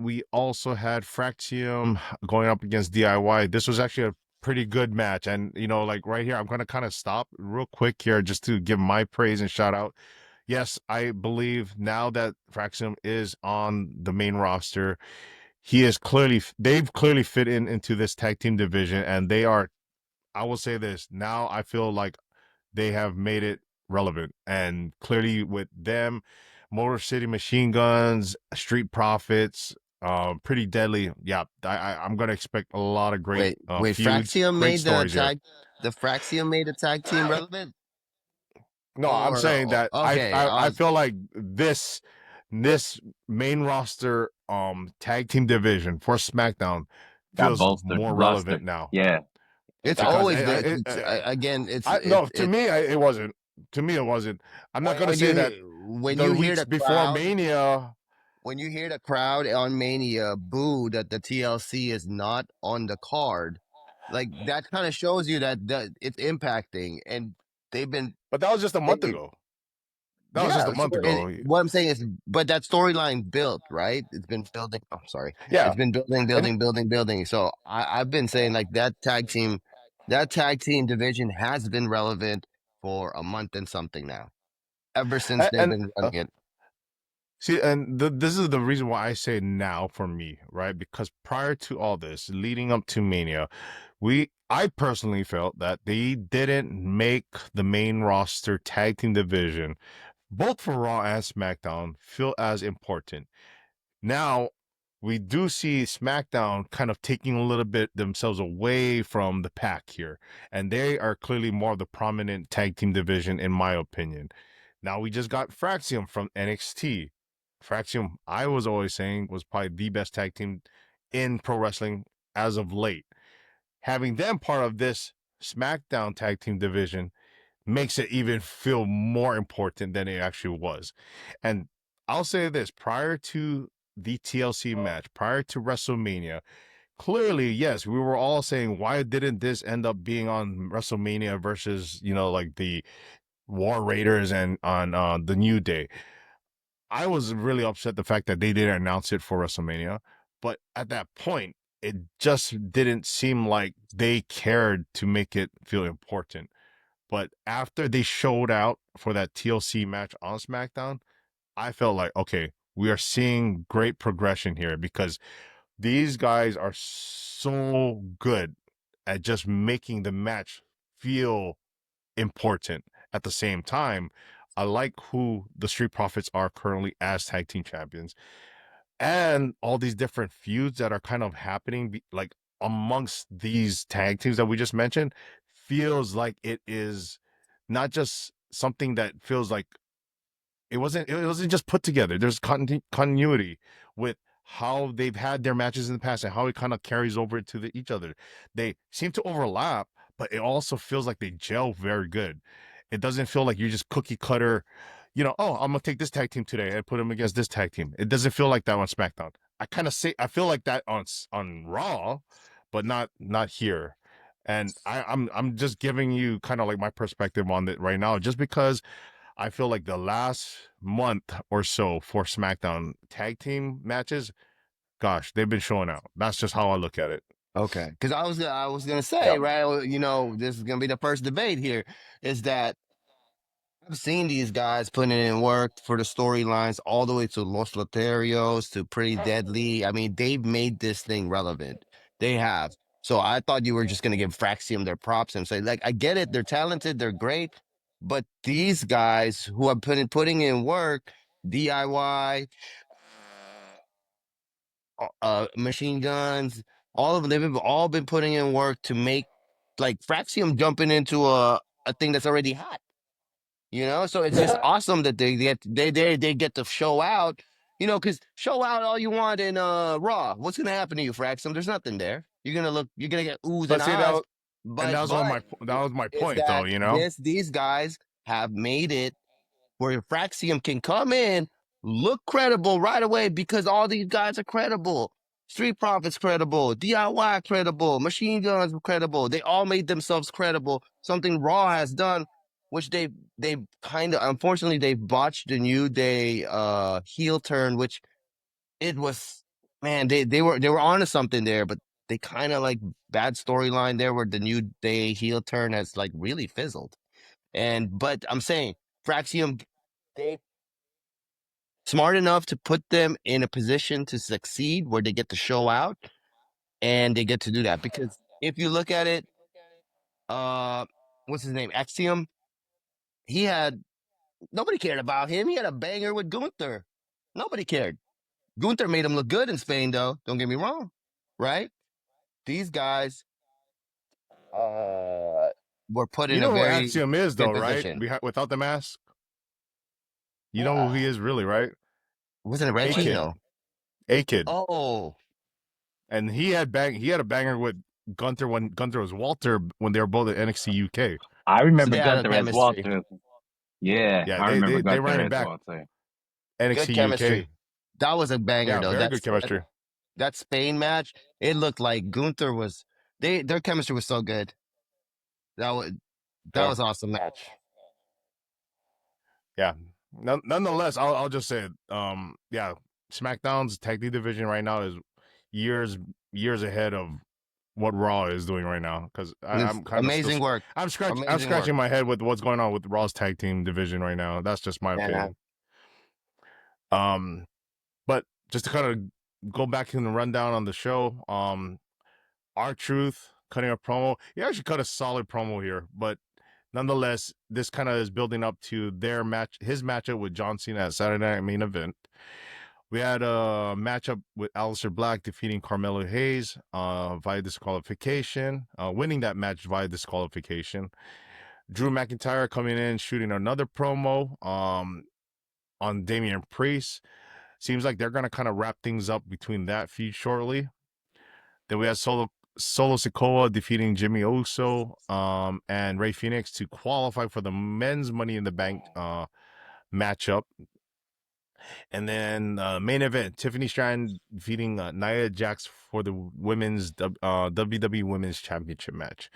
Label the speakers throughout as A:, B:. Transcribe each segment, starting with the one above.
A: we also had Fraxium going up against DIY. This was actually a pretty good match. And, like right here, I'm going to kind of stop real quick here just to give my praise and shout out. Yes, I believe now that Fraxium is on the main roster, they've clearly fit into this tag team division, and they are, I will say this, now I feel like they have made it relevant. And clearly with them, Motor City Machine Guns, Street Profits, Pretty Deadly. Yeah, I'm gonna expect a lot of great
B: Wait,
A: feuds,
B: Fraxium
A: great
B: made
A: stories here.
B: the Fraxium made a tag team relevant?
A: No, I'm saying that
B: Okay,
A: I feel like this main roster tag team division for SmackDown
C: That
A: feels
C: bolstered the
A: more
C: roster.
A: relevant now.
C: Yeah.
B: it's
A: Because
B: always been, again,
A: no, to me it wasn't. To me it wasn't. I'm not gonna
B: when
A: say that
B: when
A: the
B: you hear
A: weeks
B: the
A: before
B: crowd,
A: Mania.
B: when you hear the crowd on Mania boo that the TLC is not on the card, like that kind of shows you that it's impacting, and they've been
A: But that was just a month
B: they,
A: ago. That was just
B: yeah.
A: a
B: So
A: month ago.
B: what I'm saying is, but that storyline built, right? It's been building. Oh, sorry,
A: Yeah.
B: it's been building,
A: And
B: building. So I've been saying like that tag team division has been relevant for a month and something now, ever since they've
A: and
B: been running it.
A: see, and this is the reason why I say now for me, right? Because prior to all this, leading up to Mania, I personally felt that they didn't make the main roster tag team division, both for Raw and SmackDown, feel as important. Now, we do see SmackDown kind of taking a little bit themselves away from the pack here, and they are clearly more of the prominent tag team division, in my opinion. Now, we just got Fraxium from NXT. Fraxium, I was always saying, was probably the best tag team in pro wrestling as of late. Having them part of this SmackDown tag team division makes it even feel more important than it actually was. And I'll say this, prior to the TLC match, prior to WrestleMania, clearly, yes, we were all saying, why didn't this end up being on WrestleMania versus, like the War Raiders and on the New Day? I was really upset the fact that they didn't announce it for WrestleMania. But at that point, it just didn't seem like they cared to make it feel important. But after they showed out for that TLC match on SmackDown, I felt like, okay, we are seeing great progression here because these guys are so good at just making the match feel important. At the same time, I like who the Street Profits are currently as tag team champions, and all these different feuds that are kind of happening like amongst these tag teams that we just mentioned feels like it is not just something that feels like it wasn't just put together. There's continuity with how they've had their matches in the past and how it kind of carries over to each other. They seem to overlap, but it also feels like they gel very good. It doesn't feel like you're just cookie cutter, oh, I'm gonna take this tag team today and put them against this tag team. It doesn't feel like that on SmackDown. I feel like that on Raw, but not here. And I'm just giving you kind of like my perspective on it right now, just because I feel like the last month or so for SmackDown tag team matches, gosh, they've been showing out. That's just how I look at it.
B: Okay, because I was gonna say,
A: Yep.
B: right, this is gonna be the first debate here, is that I've seen these guys putting in work for the storylines all the way to Los Loterios to Pretty Deadly. I mean, they've made this thing relevant. They have. So I thought you were just gonna give Fraxium their props and say, like, I get it, they're talented, they're great, but these guys who are putting in work, DIY, machine guns, all of them, they've all been putting in work to make like Fraxium jumping into a thing that's already hot. So it's just awesome that they get to show out, because show out all you want in Raw. What's gonna happen to you, Fraxum? There's nothing there. You're gonna get oohs and
A: But see
B: ahs.
A: and that
B: But
A: was that was my
B: is
A: point though,
B: that these guys have made it where Fraxium can come in, look credible right away because all these guys are credible. Street Profits credible, DIY credible, Machine Guns credible. They all made themselves credible. Something Raw has done, which they kind of, unfortunately, they botched the New Day heel turn, which it was man, they were onto something there, but they kind of like bad storyline there where the New Day heel turn has like really fizzled. But I'm saying Fraxium, they smart enough to put them in a position to succeed where they get to show out and they get to do that. Because if you look at it, uh, what's his name? Axiom, he had nobody cared about him. He had a banger with Gunther. Nobody cared. Gunther made him look good in Spain, though. Don't get me wrong, right? These guys uh were put
A: You
B: in a
A: know who
B: very
A: Axiom is, though,
B: good
A: right?
B: position.
A: Without the mask, you know who he
B: Uh,
A: is, really, right?
B: wasn't it
A: A
B: Reggie?
A: Kid,
B: No.
A: A Kid,
B: Oh,
A: and he had a banger with Gunther when Gunther was Walter when they were both at NXT UK.
C: I
B: so
C: remember
B: they had a
C: Gunther as
B: chemistry.
C: Walter. Yeah,
A: Yeah,
C: I remember
A: they
C: Gunther
A: ran it
C: as
A: back
C: Walter.
B: Good
A: NXT UK.
B: chemistry. That was a banger,
A: Yeah,
B: though.
A: very good chemistry.
B: That Spain match, it looked like Gunther was their chemistry was so good. That was that
A: Yeah,
B: was awesome match.
A: yeah. Nonetheless, I'll just say it. Yeah, SmackDown's tag team division right now is years years ahead of what Raw is doing right now because
B: It's
A: I'm kind of still
B: amazing work.
A: I'm
B: Amazing work.
A: scratching my head with what's going on with Raw's tag team division right now. That's just my
B: Yeah.
A: opinion. But just to kind of go back in the rundown on the show, R-Truth cutting a promo. He actually cut a solid promo here, but nonetheless, this kind of is building up to his matchup with John Cena at Saturday Night Main Event. We had a matchup with Aleister Black defeating Carmelo Hayes via disqualification, winning that match via disqualification. Drew McIntyre coming in, shooting another promo on Damian Priest. Seems like they're going to kind of wrap things up between that feud shortly. Then we had Solo Sikoa defeating Jimmy Uso and Rey Fenix to qualify for the men's Money in the Bank matchup. And then main event, Tiffany Stratton defeating Nia Jax for the women's WWE Women's Championship match.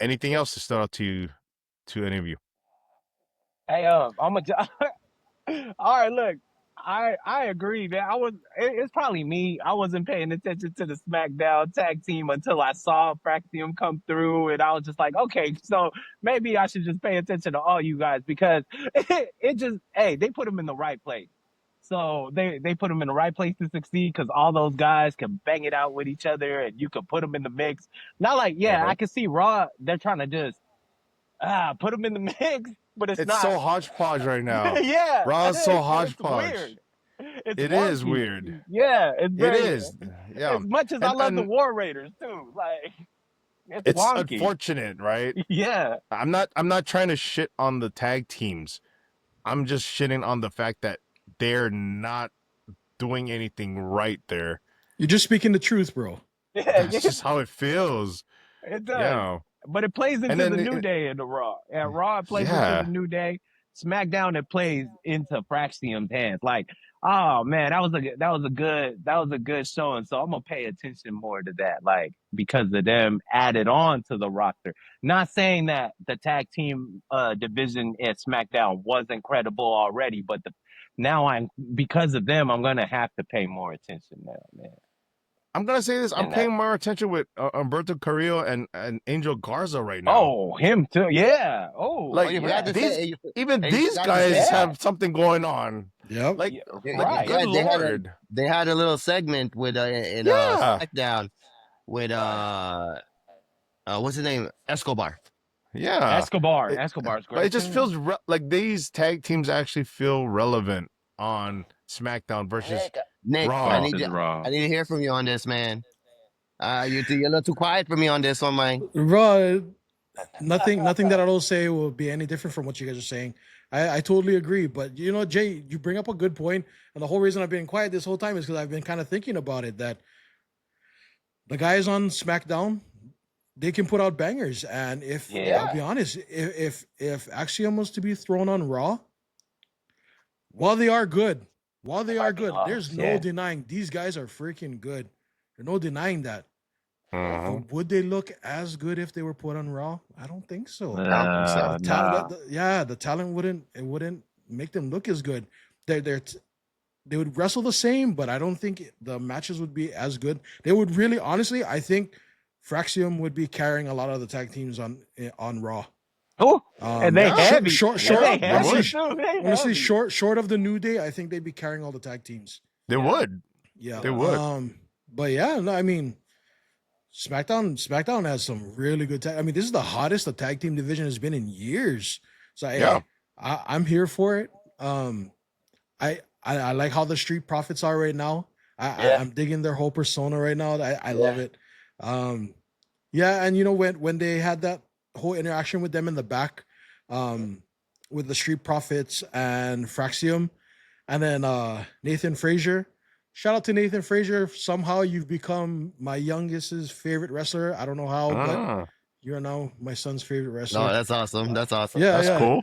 A: Anything else to start out to any of you?
C: Hey, I'm a. All right, look, I agree, man. It's probably me. I wasn't paying attention to the SmackDown tag team until I saw Fraxium come through, and I was just like, okay, so maybe I should just pay attention to all you guys because it just, hey, they put them in the right place. So they put them in the right place to succeed because all those guys can bang it out with each other, and you can put them in the mix. Not like, yeah, I can see Raw. They're trying to just put them in the mix, but it's
A: It's
C: not.
A: so hodgepodge right now.
C: Yeah,
A: Raw's so
C: it's
A: hodgepodge.
C: weird. It's
A: It is
C: wonky.
A: weird.
C: Yeah, it's
A: It
C: very.
A: is. Yeah.
C: As much as I love the
A: And
C: War Raiders too, like it's
A: it's
C: wonky.
A: unfortunate, right?
C: Yeah,
A: I'm not trying to shit on the tag teams. I'm just shitting on the fact that they're not doing anything right there.
D: You're just speaking the truth, bro.
C: yeah,
A: That's just how it feels.
C: it does.
A: Yeah.
C: But it plays
A: And
C: into the
A: then
C: New Day in the Raw. And Raw it plays into the
A: yeah.
C: New Day. SmackDown it plays into Fraxium's hands. Like, oh man, that was a good showing. So I'm gonna pay attention more to that. Like because of them added on to the roster. Not saying that the tag team division at SmackDown was incredible already, but now I'm because of them, I'm gonna have to pay more attention now, man.
A: I'm gonna say this. I'm
C: And that
A: paying more attention with Humberto Carrillo and Angel Garza right now.
C: oh, him too. Yeah. Oh,
A: Like
B: you
C: yeah.
B: forgot to
A: these,
B: say
A: even
B: you
A: these
B: forgot to
A: guys
B: say
C: Yeah.
A: have something going on.
D: Yep.
A: Like,
C: Yeah,
A: like,
C: right.
A: good
B: they
A: lord.
B: they had a little segment with in
A: Yeah,
B: SmackDown with what's his name? Escobar.
A: yeah.
C: Escobar's
A: But it
C: great
A: just
C: too.
A: feels like these tag teams actually feel relevant on SmackDown versus
B: Nick,
A: Raw.
C: Versus Raw.
B: I need to hear from you on this, man. You're a little too quiet for me on this one, man.
D: Raw, nothing that I'll say will be any different from what you guys are saying. I totally agree. But you know, Jay, you bring up a good point, and the whole reason I've been quiet this whole time is because I've been kind of thinking about it. That the guys on SmackDown, they can put out bangers, and if
C: Yeah.
D: I'll be honest, if Axiom was to be thrown on Raw, while they are good, there's no
C: Yeah.
D: denying these guys are freaking good. There's no denying that.
A: Mhm.
D: But would they look as good if they were put on Raw? I don't think so.
B: So.
D: The talent,
C: Nah.
D: yeah, the talent wouldn't make them look as good. They're they would wrestle the same, but I don't think the matches would be as good. They would really, honestly, I think Fraxium would be carrying a lot of the tag teams on Raw.
C: Oh, and they
A: Yeah.
C: heavy.
D: Short,
C: And they
A: they
C: heavy
A: would.
C: too. They
D: honestly,
C: heavy.
D: short of the New Day, I think they'd be carrying all the tag teams.
A: They
C: Yeah.
A: would.
D: Yeah,
A: They would.
D: But yeah, no, I mean, SmackDown has some really good tag. I mean, this is the hottest the tag team division has been in years. So
A: Yeah.
D: I'm here for it. I like how the Street Profits are right now.
C: Yeah.
D: I'm digging their whole persona right now. I love it. Yeah, and you know when they had that whole interaction with them in the back, with the Street Profits and Fraxium, and then Nathan Frazier. Shout out to Nathan Frazier. Somehow you've become my youngest's favorite wrestler. I don't know how, but
A: Ah,
D: you're now my son's favorite
B: No,
D: wrestler.
B: that's awesome. That's awesome.
D: Yeah,
A: that's
D: yeah.
A: cool.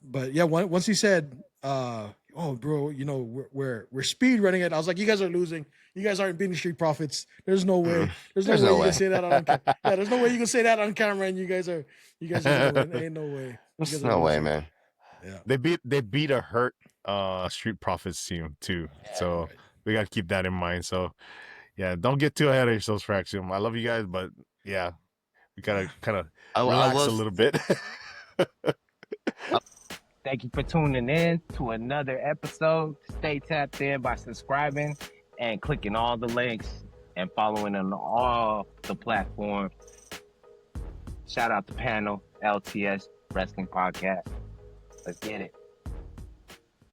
D: But yeah, once he said, "Oh, bro, you know we're speed running it," I was like, "You guys are losing. You guys aren't beating Street Profits. There's no way. There's no
B: There's
D: way
B: no
D: you
B: way.
D: can say that on camera. Yeah, there's no way you can say that on camera, and you guys are gonna win. Ain't no way. You guys are
B: No way,
D: losing."
B: man.
D: Yeah.
A: They beat a hurt Street Profits team too. So
D: Right.
A: we gotta keep that in mind. So yeah, don't get too ahead of yourselves, Fraxium. I love you guys, but yeah, we gotta kind of
B: I
A: relax
B: was
A: a little bit.
C: Thank you for tuning in to another episode. Stay tapped in by subscribing and clicking all the links and following on all the platforms. Shout out to panel LTS Wrestling Podcast. Let's get it.